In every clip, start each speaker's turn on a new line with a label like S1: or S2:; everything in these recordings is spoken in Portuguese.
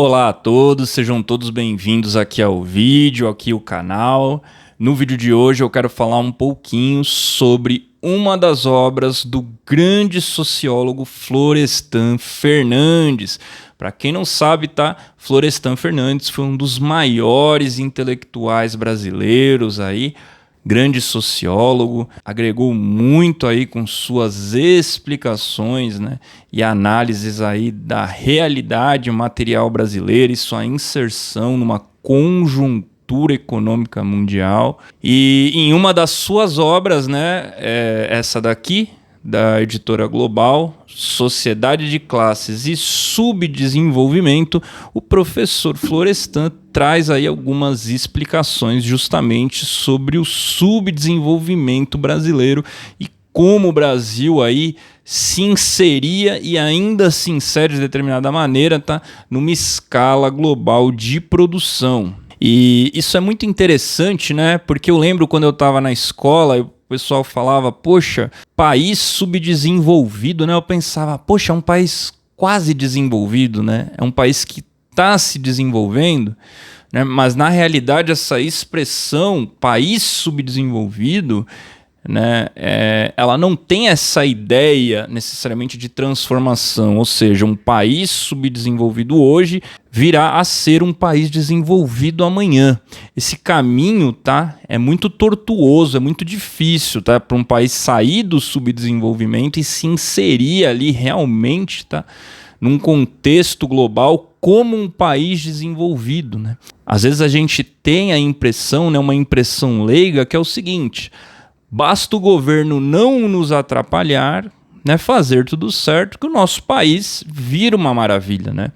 S1: Olá a todos, sejam todos bem-vindos aqui ao vídeo, aqui ao canal. No vídeo de hoje eu quero falar um pouquinho sobre uma das obras do grande sociólogo Florestan Fernandes. Para quem não sabe, tá? Florestan Fernandes foi um dos maiores intelectuais brasileiros aí, grande sociólogo, agregou muito aí com suas explicações, né, e análises aí da realidade material brasileira e sua inserção numa conjuntura econômica mundial. E em uma das suas obras, né, essa daqui, da editora Global, Sociedade de Classes e Subdesenvolvimento, o professor Florestan traz aí algumas explicações justamente sobre o subdesenvolvimento brasileiro e como o Brasil aí se inseria e ainda se insere de determinada maneira, tá, numa escala global de produção. E isso é muito interessante, né? Porque eu lembro quando eu estava na escola, o pessoal falava, poxa, país subdesenvolvido, né? Eu pensava, poxa, é um país quase desenvolvido, né? É um país que está se desenvolvendo, né? Mas na realidade essa expressão país subdesenvolvido, né, ela não tem essa ideia necessariamente de transformação, ou seja, um país subdesenvolvido hoje virá a ser um país desenvolvido amanhã. Esse caminho, tá, é muito tortuoso, é muito difícil, tá, para um país sair do subdesenvolvimento e se inserir ali realmente, tá, num contexto global como um país desenvolvido, né? Às vezes a gente tem a impressão, né, uma impressão leiga, que é o seguinte: basta o governo não nos atrapalhar, né, fazer tudo certo, que o nosso país vira uma maravilha, né?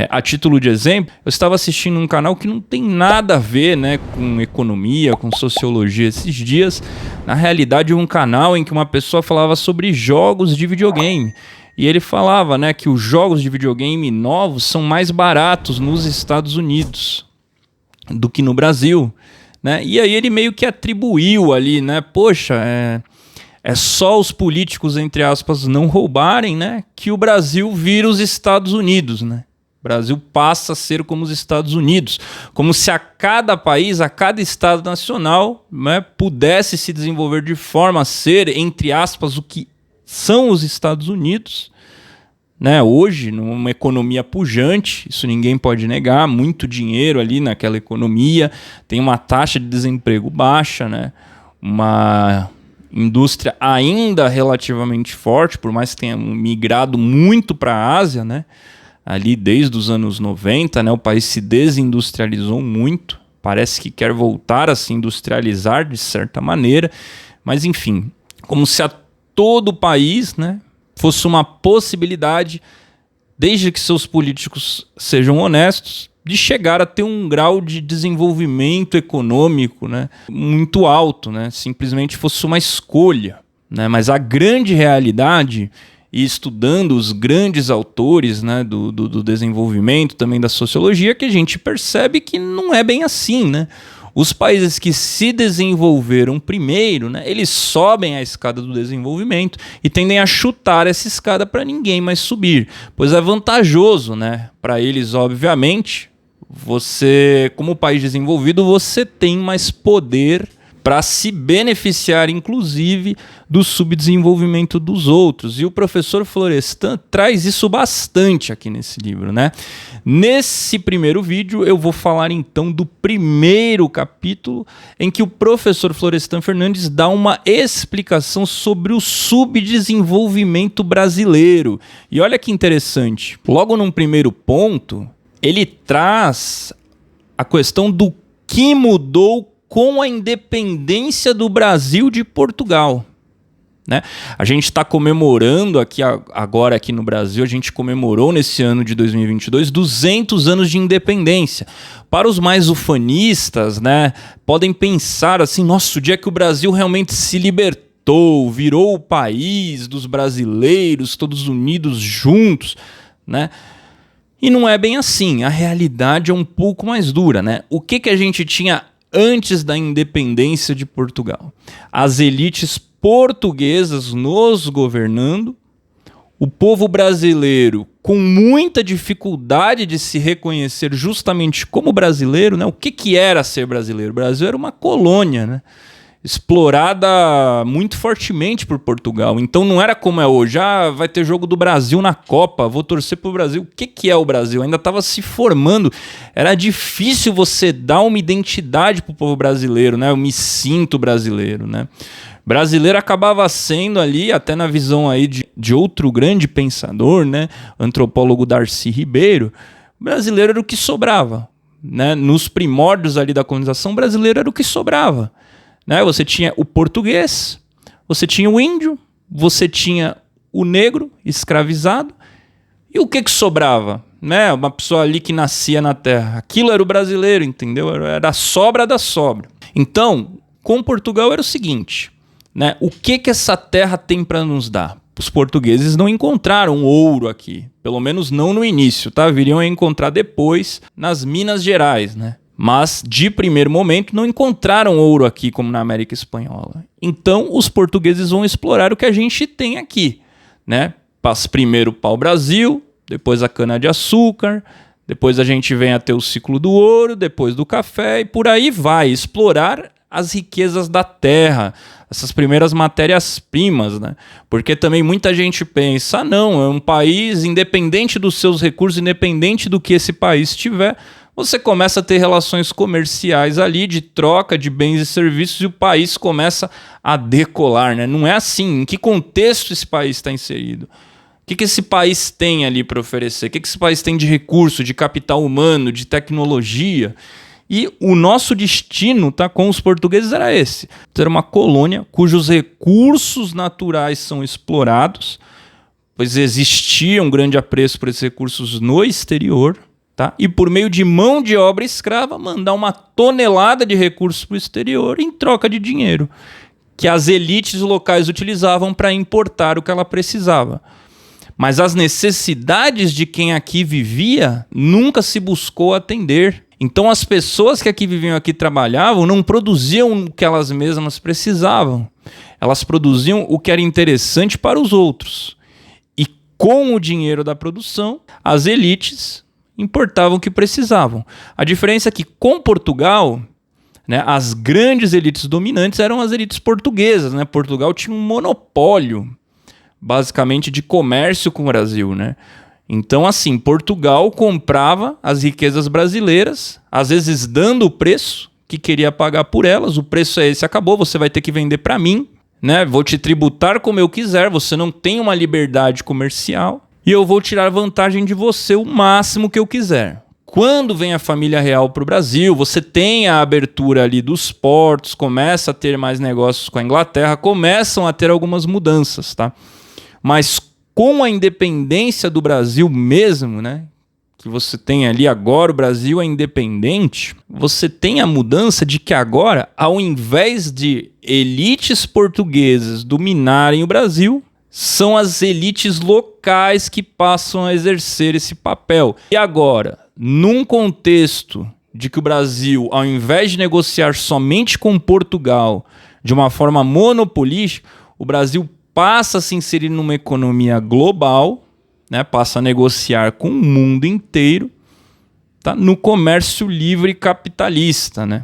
S1: A título de exemplo, eu estava assistindo um canal que não tem nada a ver, né, com economia, com sociologia esses dias. Na realidade, um canal em que uma pessoa falava sobre jogos de videogame. E ele falava, né, que os jogos de videogame novos são mais baratos nos Estados Unidos do que no Brasil, né? E aí ele meio que atribuiu ali, né? Poxa, é só os políticos, entre aspas, não roubarem, né, que o Brasil vira os Estados Unidos, né? O Brasil passa a ser como os Estados Unidos, como se a cada país, a cada estado nacional, né, pudesse se desenvolver de forma a ser, entre aspas, o que são os Estados Unidos, né? Hoje, numa economia pujante, isso ninguém pode negar, muito dinheiro ali naquela economia, tem uma taxa de desemprego baixa, né? Uma indústria ainda relativamente forte, por mais que tenha migrado muito para a Ásia, né? Ali desde os anos 90, né? O país se desindustrializou muito, parece que quer voltar a se industrializar de certa maneira, mas enfim, como se a todo o país, né, fosse uma possibilidade, desde que seus políticos sejam honestos, de chegar a ter um grau de desenvolvimento econômico, né, muito alto, né, simplesmente fosse uma escolha, né, mas a grande realidade, e estudando os grandes autores, né, do desenvolvimento, também da sociologia, que a gente percebe que não é bem assim, né? Os países que se desenvolveram primeiro, né, eles sobem a escada do desenvolvimento e tendem a chutar essa escada para ninguém mais subir, pois é vantajoso, né, para eles, obviamente. Você, como país desenvolvido, você tem mais poder para se beneficiar, inclusive, do subdesenvolvimento dos outros. E o professor Florestan traz isso bastante aqui nesse livro, né? Nesse primeiro vídeo, eu vou falar então do primeiro capítulo, em que o professor Florestan Fernandes dá uma explicação sobre o subdesenvolvimento brasileiro. E olha que interessante, logo num primeiro ponto, ele traz a questão do que mudou com a independência do Brasil de Portugal, né? A gente está comemorando agora aqui no Brasil, a gente comemorou nesse ano de 2022 200 anos de independência. Para os mais ufanistas, né, podem pensar assim, nossa, o dia que o Brasil realmente se libertou, virou o país dos brasileiros, todos unidos juntos, né? E não é bem assim, a realidade é um pouco mais dura, né? O que a gente tinha antes da independência de Portugal? As elites portuguesas nos governando, o povo brasileiro com muita dificuldade de se reconhecer justamente como brasileiro, né? O que era ser brasileiro? O Brasil era uma colônia, né? Explorada muito fortemente por Portugal. Então não era como é hoje. Ah, vai ter jogo do Brasil na Copa, vou torcer pro Brasil. O que é o Brasil? Ainda estava se formando. Era difícil você dar uma identidade pro povo brasileiro, né? Eu me sinto brasileiro, né? Brasileiro acabava sendo ali, até na visão aí de outro grande pensador, né? Antropólogo Darcy Ribeiro, brasileiro era o que sobrava, né? Nos primórdios ali da colonização, brasileiro era o que sobrava. Né? Você tinha o português, você tinha o índio, você tinha o negro escravizado, e o que sobrava? Né? Uma pessoa ali que nascia na terra. Aquilo era o brasileiro, entendeu? Era a sobra da sobra. Então, com Portugal era o seguinte, né? O que essa terra tem para nos dar? Os portugueses não encontraram ouro aqui, pelo menos não no início, tá? Viriam a encontrar depois nas Minas Gerais, né? Mas, de primeiro momento, não encontraram ouro aqui, como na América Espanhola. Então, os portugueses vão explorar o que a gente tem aqui, né? Passa primeiro o pau-brasil, depois a cana-de-açúcar, depois a gente vem a ter o ciclo do ouro, depois do café, e por aí vai, explorar as riquezas da terra, essas primeiras matérias-primas, né? Porque também muita gente pensa, não, é um país independente dos seus recursos, independente do que esse país tiver, você começa a ter relações comerciais ali de troca de bens e serviços e o país começa a decolar, né? Não é assim. Em que contexto esse país está inserido? O que esse país tem ali para oferecer? O que esse país tem de recurso, de capital humano, de tecnologia? E o nosso destino, tá, com os portugueses era esse. Ter uma colônia cujos recursos naturais são explorados, pois existia um grande apreço por esses recursos no exterior, tá? E por meio de mão de obra escrava, mandar uma tonelada de recursos para o exterior em troca de dinheiro, que as elites locais utilizavam para importar o que ela precisava. Mas as necessidades de quem aqui vivia nunca se buscou atender. Então as pessoas que aqui viviam, aqui trabalhavam, não produziam o que elas mesmas precisavam. Elas produziam o que era interessante para os outros. E com o dinheiro da produção, as elites importavam o que precisavam. A diferença é que com Portugal, né, as grandes elites dominantes eram as elites portuguesas, né? Portugal tinha um monopólio, basicamente, de comércio com o Brasil, né? Então, assim, Portugal comprava as riquezas brasileiras, às vezes dando o preço que queria pagar por elas. O preço é esse, acabou, você vai ter que vender para mim, né? Vou te tributar como eu quiser, você não tem uma liberdade comercial e eu vou tirar vantagem de você o máximo que eu quiser. Quando vem a família real para o Brasil, você tem a abertura ali dos portos, começa a ter mais negócios com a Inglaterra, começam a ter algumas mudanças, tá? Mas com a independência do Brasil mesmo, né, que você tem ali agora, o Brasil é independente, você tem a mudança de que agora, ao invés de elites portuguesas dominarem o Brasil, são as elites locais que passam a exercer esse papel. E agora, num contexto de que o Brasil, ao invés de negociar somente com Portugal de uma forma monopolística, o Brasil passa a se inserir numa economia global, né? Passa a negociar com o mundo inteiro, tá? No comércio livre capitalista, né?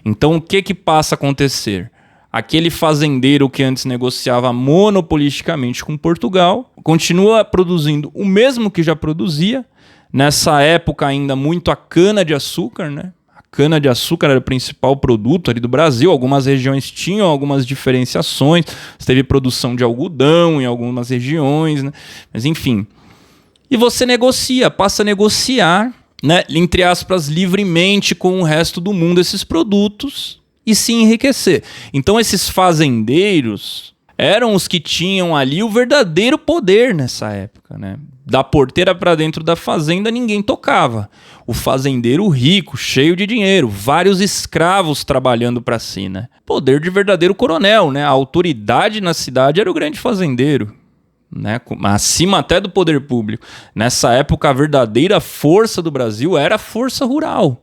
S1: Então, o que passa a acontecer? Aquele fazendeiro que antes negociava monopolisticamente com Portugal continua produzindo o mesmo que já produzia, nessa época ainda muito a cana-de-açúcar, né? Cana-de-açúcar era o principal produto ali do Brasil. Algumas regiões tinham algumas diferenciações. Você teve produção de algodão em algumas regiões, né? Mas enfim. E você negocia, passa a negociar, né, entre aspas, livremente com o resto do mundo esses produtos e se enriquecer. Então esses fazendeiros eram os que tinham ali o verdadeiro poder nessa época, né? Da porteira para dentro da fazenda ninguém tocava. O fazendeiro rico, cheio de dinheiro, vários escravos trabalhando para si, né? Poder de verdadeiro coronel, né? A autoridade na cidade era o grande fazendeiro, né? Acima até do poder público. Nessa época, a verdadeira força do Brasil era a força rural,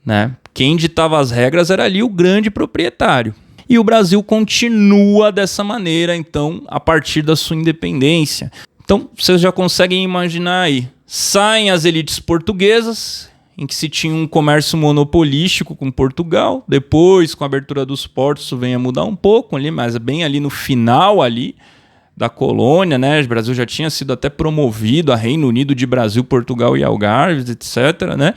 S1: né? Quem ditava as regras era ali o grande proprietário. E o Brasil continua dessa maneira, então, a partir da sua independência. Então, vocês já conseguem imaginar aí. Saem as elites portuguesas, em que se tinha um comércio monopolístico com Portugal. Depois, com a abertura dos portos, isso vem a mudar um pouco, ali, mas bem ali no final ali da colônia, né? O Brasil já tinha sido até promovido a Reino Unido de Brasil, Portugal e Algarves, etc., né?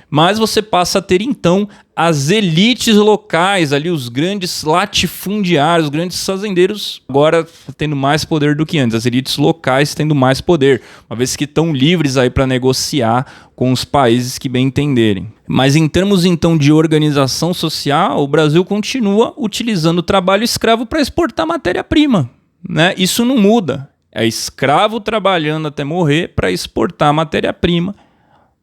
S1: Mas você passa a ter, então, as elites locais, ali os grandes latifundiários, os grandes fazendeiros, agora tendo mais poder do que antes. As elites locais tendo mais poder, uma vez que estão livres aí para negociar com os países que bem entenderem. Mas em termos, então, de organização social, o Brasil continua utilizando o trabalho escravo para exportar matéria-prima, né? Isso não muda. É escravo trabalhando até morrer para exportar matéria-prima,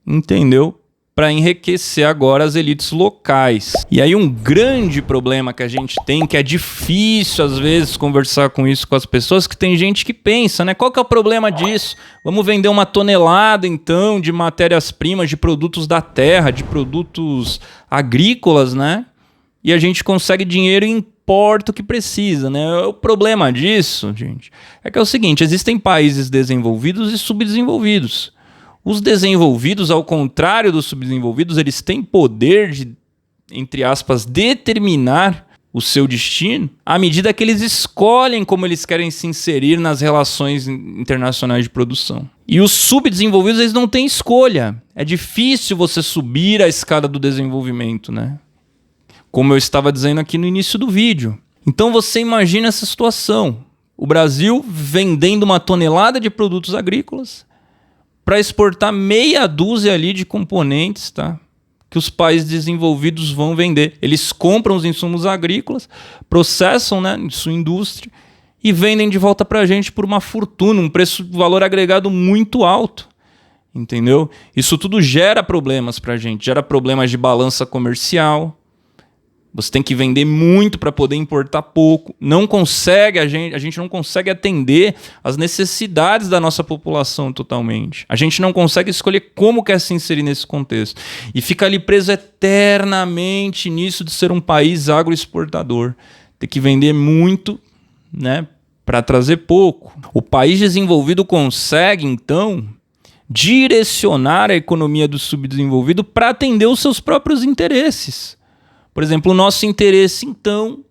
S1: entendeu? Para enriquecer agora as elites locais. E aí um grande problema que a gente tem, que é difícil às vezes conversar com isso com as pessoas, que tem gente que pensa, né? Qual que é o problema disso? Vamos vender uma tonelada então de matérias-primas, de produtos da terra, de produtos agrícolas, né? E a gente consegue dinheiro e importa o que precisa, né? O problema disso, gente, é que é o seguinte, existem países desenvolvidos e subdesenvolvidos. Os desenvolvidos, ao contrário dos subdesenvolvidos, eles têm poder de, entre aspas, determinar o seu destino à medida que eles escolhem como eles querem se inserir nas relações internacionais de produção. E os subdesenvolvidos, eles não têm escolha. É difícil você subir a escada do desenvolvimento, né? Como eu estava dizendo aqui no início do vídeo. Então você imagina essa situação. O Brasil vendendo uma tonelada de produtos agrícolas para exportar meia dúzia ali de componentes, tá? Que os países desenvolvidos vão vender. Eles compram os insumos agrícolas, processam, né, em sua indústria e vendem de volta para a gente por uma fortuna, um valor agregado muito alto, entendeu? Isso tudo gera problemas para a gente, gera problemas de balança comercial. Você tem que vender muito para poder importar pouco. Não consegue, a gente não consegue atender as necessidades da nossa população totalmente. A gente não consegue escolher como quer se inserir nesse contexto. E fica ali preso eternamente nisso de ser um país agroexportador. Tem que vender muito, né, para trazer pouco. O país desenvolvido consegue, então, direcionar a economia do subdesenvolvido para atender os seus próprios interesses. Por exemplo, o nosso interesse, então,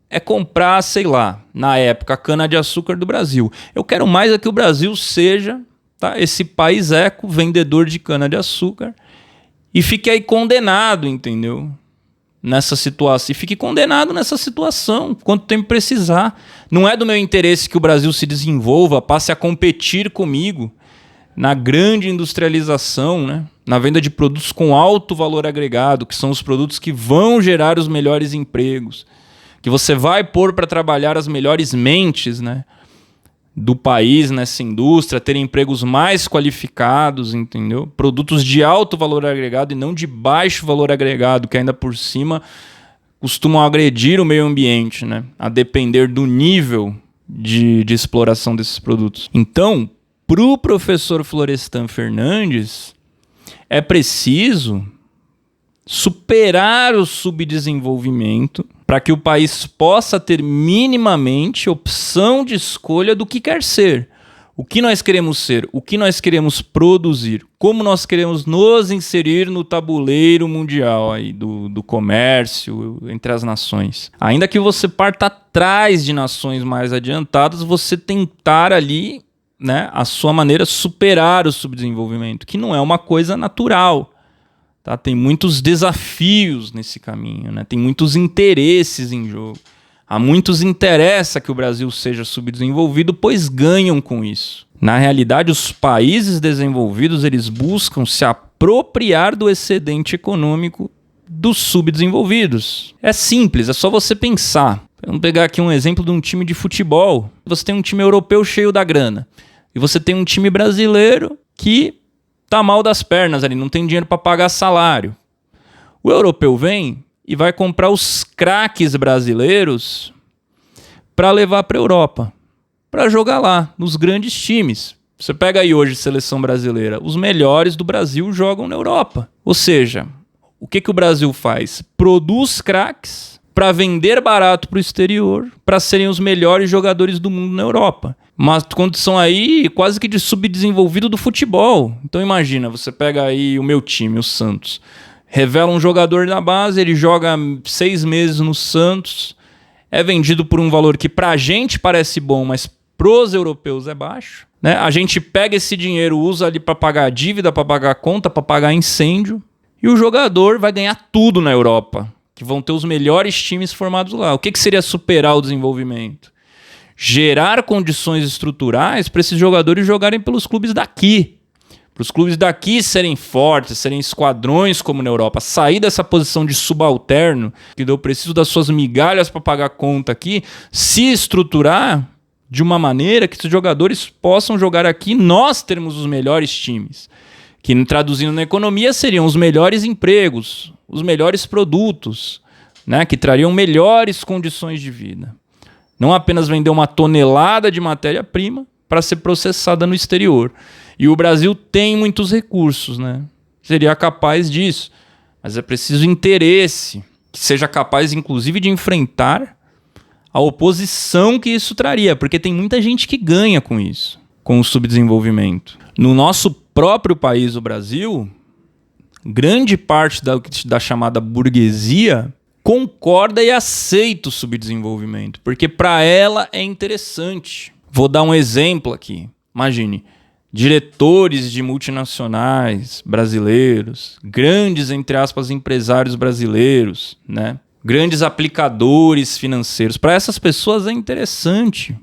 S1: é comprar, sei lá, na época, a cana-de-açúcar do Brasil. Eu quero mais é que o Brasil seja, tá, esse país eco, vendedor de cana-de-açúcar, e fique aí condenado, entendeu? Nessa situação. E fique condenado nessa situação, quanto tempo precisar. Não é do meu interesse que o Brasil se desenvolva, passe a competir comigo na grande industrialização, né? Na venda de produtos com alto valor agregado, que são os produtos que vão gerar os melhores empregos, que você vai pôr para trabalhar as melhores mentes, né, do país nessa indústria, ter empregos mais qualificados, entendeu? Produtos de alto valor agregado e não de baixo valor agregado, que ainda por cima costumam agredir o meio ambiente, né, a depender do nível de exploração desses produtos. Então, para o professor Florestan Fernandes, é preciso superar o subdesenvolvimento para que o país possa ter minimamente opção de escolha do que quer ser. O que nós queremos ser, o que nós queremos produzir, como nós queremos nos inserir no tabuleiro mundial aí do comércio entre as nações. Ainda que você parta atrás de nações mais adiantadas, você tentar ali, né, a sua maneira superar o subdesenvolvimento, que não é uma coisa natural, tá? Tem muitos desafios nesse caminho, né? Tem muitos interesses em jogo. A muitos interessa que o Brasil seja subdesenvolvido, pois ganham com isso. Na realidade, os países desenvolvidos, eles buscam se apropriar do excedente econômico dos subdesenvolvidos. É simples, é só você pensar. Vamos pegar aqui um exemplo de um time de futebol. Você tem um time europeu cheio da grana. E você tem um time brasileiro que tá mal das pernas ali, não tem dinheiro para pagar salário. O europeu vem e vai comprar os craques brasileiros para levar para a Europa, para jogar lá, nos grandes times. Você pega aí hoje a seleção brasileira, os melhores do Brasil jogam na Europa. Ou seja, o que o Brasil faz? Produz craques para vender barato para o exterior, para serem os melhores jogadores do mundo na Europa. Uma condição aí quase que de subdesenvolvido do futebol. Então imagina, você pega aí o meu time, o Santos, revela um jogador na base, ele joga 6 meses no Santos, é vendido por um valor que pra gente parece bom, mas pros europeus é baixo, né? A gente pega esse dinheiro, usa ali para pagar dívida, para pagar conta, para pagar incêndio, e o jogador vai ganhar tudo na Europa, que vão ter os melhores times formados lá. O que seria superar o desenvolvimento? Gerar condições estruturais para esses jogadores jogarem pelos clubes daqui. Para os clubes daqui serem fortes, serem esquadrões como na Europa. Sair dessa posição de subalterno, que eu preciso das suas migalhas para pagar conta aqui, se estruturar de uma maneira que esses jogadores possam jogar aqui, nós termos os melhores times. Que, traduzindo na economia, seriam os melhores empregos, os melhores produtos, né, que trariam melhores condições de vida. Não apenas vender uma tonelada de matéria-prima para ser processada no exterior. E o Brasil tem muitos recursos, né? Seria capaz disso. Mas é preciso interesse, que seja capaz, inclusive, de enfrentar a oposição que isso traria, porque tem muita gente que ganha com isso, com o subdesenvolvimento. No nosso próprio país, o Brasil, grande parte da chamada burguesia concorda e aceita o subdesenvolvimento, porque para ela é interessante. Vou dar um exemplo aqui. Imagine, diretores de multinacionais brasileiros, grandes, entre aspas, empresários brasileiros, né? Grandes aplicadores financeiros. Para essas pessoas é interessante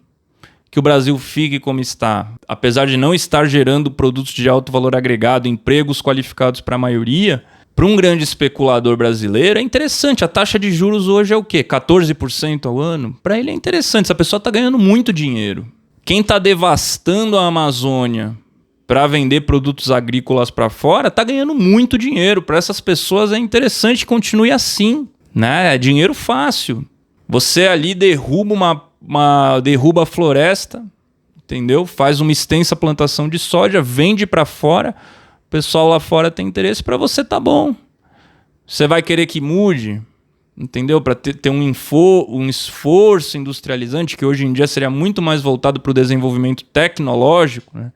S1: que o Brasil fique como está. Apesar de não estar gerando produtos de alto valor agregado, empregos qualificados para a maioria, para um grande especulador brasileiro é interessante. A taxa de juros hoje é o quê? 14% ao ano? Para ele é interessante. Essa pessoa está ganhando muito dinheiro. Quem está devastando a Amazônia para vender produtos agrícolas para fora está ganhando muito dinheiro. Para essas pessoas é interessante que continue assim, né? É dinheiro fácil. Você ali derruba derruba a floresta, entendeu? Faz uma extensa plantação de soja, vende para fora. O pessoal lá fora tem interesse, para você tá bom. Você vai querer que mude, entendeu? Para ter um esforço industrializante, que hoje em dia seria muito mais voltado para o desenvolvimento tecnológico, né?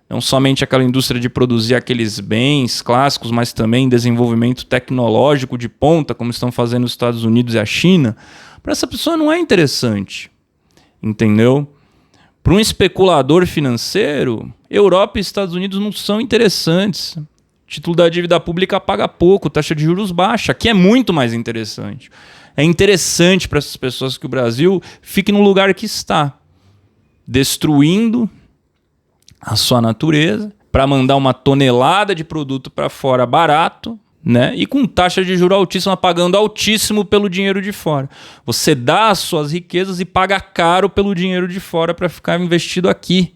S1: Não somente aquela indústria de produzir aqueles bens clássicos, mas também desenvolvimento tecnológico de ponta, como estão fazendo os Estados Unidos e a China. Para essa pessoa não é interessante, entendeu? Para um especulador financeiro, Europa e Estados Unidos não são interessantes. O título da dívida pública paga pouco, taxa de juros baixa. Aqui é muito mais interessante. É interessante para essas pessoas que o Brasil fique no lugar que está, destruindo a sua natureza para mandar uma tonelada de produto para fora barato, né? E com taxa de juros altíssima, pagando altíssimo pelo dinheiro de fora. Você dá as suas riquezas e paga caro pelo dinheiro de fora para ficar investido aqui.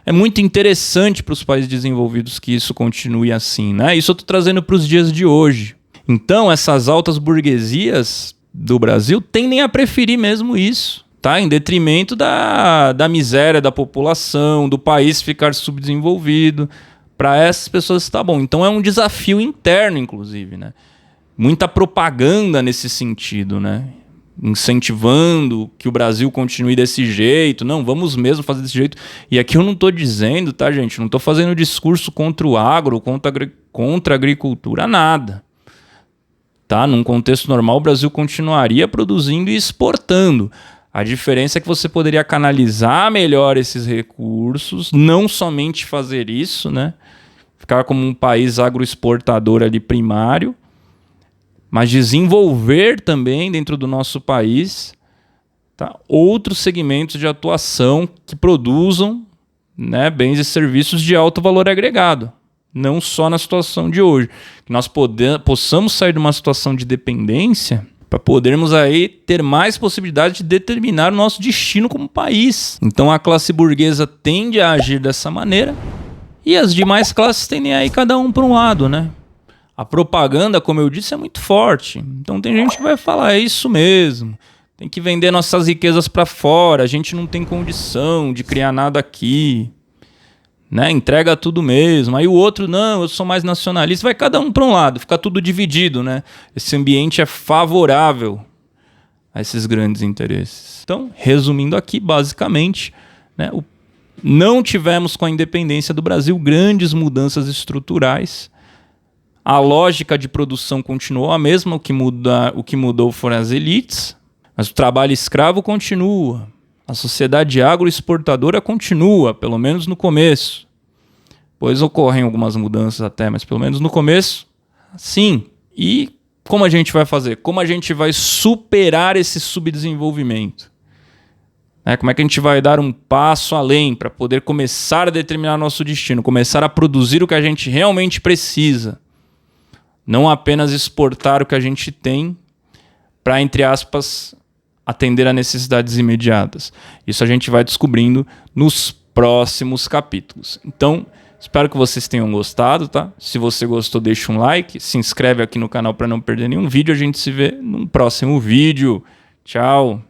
S1: É muito interessante para os países desenvolvidos que isso continue assim, né? Isso eu estou trazendo para os dias de hoje. Então, essas altas burguesias do Brasil tendem a preferir mesmo isso, tá? Em detrimento da miséria da população, do país ficar subdesenvolvido. Para essas pessoas está bom. Então é um desafio interno, inclusive, né? Muita propaganda nesse sentido, né? Incentivando que o Brasil continue desse jeito. Não, vamos mesmo fazer desse jeito. E aqui eu não estou dizendo, tá, gente? Não estou fazendo discurso contra o agro, contra a agricultura, nada. Tá? Num contexto normal, o Brasil continuaria produzindo e exportando. A diferença é que você poderia canalizar melhor esses recursos, não somente fazer isso, né? Ficar como um país agroexportador ali primário, mas desenvolver também dentro do nosso país, tá, outros segmentos de atuação que produzam, né, bens e serviços de alto valor agregado. Não só na situação de hoje. Que nós possamos sair de uma situação de dependência para podermos aí ter mais possibilidade de determinar o nosso destino como país. Então a classe burguesa tende a agir dessa maneira e as demais classes tendem a ir cada um para um lado, né? A propaganda, como eu disse, é muito forte. Então tem gente que vai falar, é isso mesmo, tem que vender nossas riquezas para fora, a gente não tem condição de criar nada aqui, né? Entrega tudo mesmo. Aí o outro, não, eu sou mais nacionalista. Vai cada um para um lado, fica tudo dividido, né? Esse ambiente é favorável a esses grandes interesses. Então, resumindo aqui, basicamente, né, não tivemos com a independência do Brasil grandes mudanças estruturais. A lógica de produção continuou a mesma, o que mudou foram as elites, mas o trabalho escravo continua. A sociedade agroexportadora continua, pelo menos no começo. Pois ocorrem algumas mudanças até, mas pelo menos no começo, sim. E como a gente vai fazer? Como a gente vai superar esse subdesenvolvimento? Como é que a gente vai dar um passo além para poder começar a determinar nosso destino, começar a produzir o que a gente realmente precisa? Não apenas exportar o que a gente tem para, entre aspas, atender a necessidades imediatas. Isso a gente vai descobrindo nos próximos capítulos. Então, espero que vocês tenham gostado, tá? Se você gostou, deixa um like, se inscreve aqui no canal para não perder nenhum vídeo. A gente se vê no próximo vídeo. Tchau!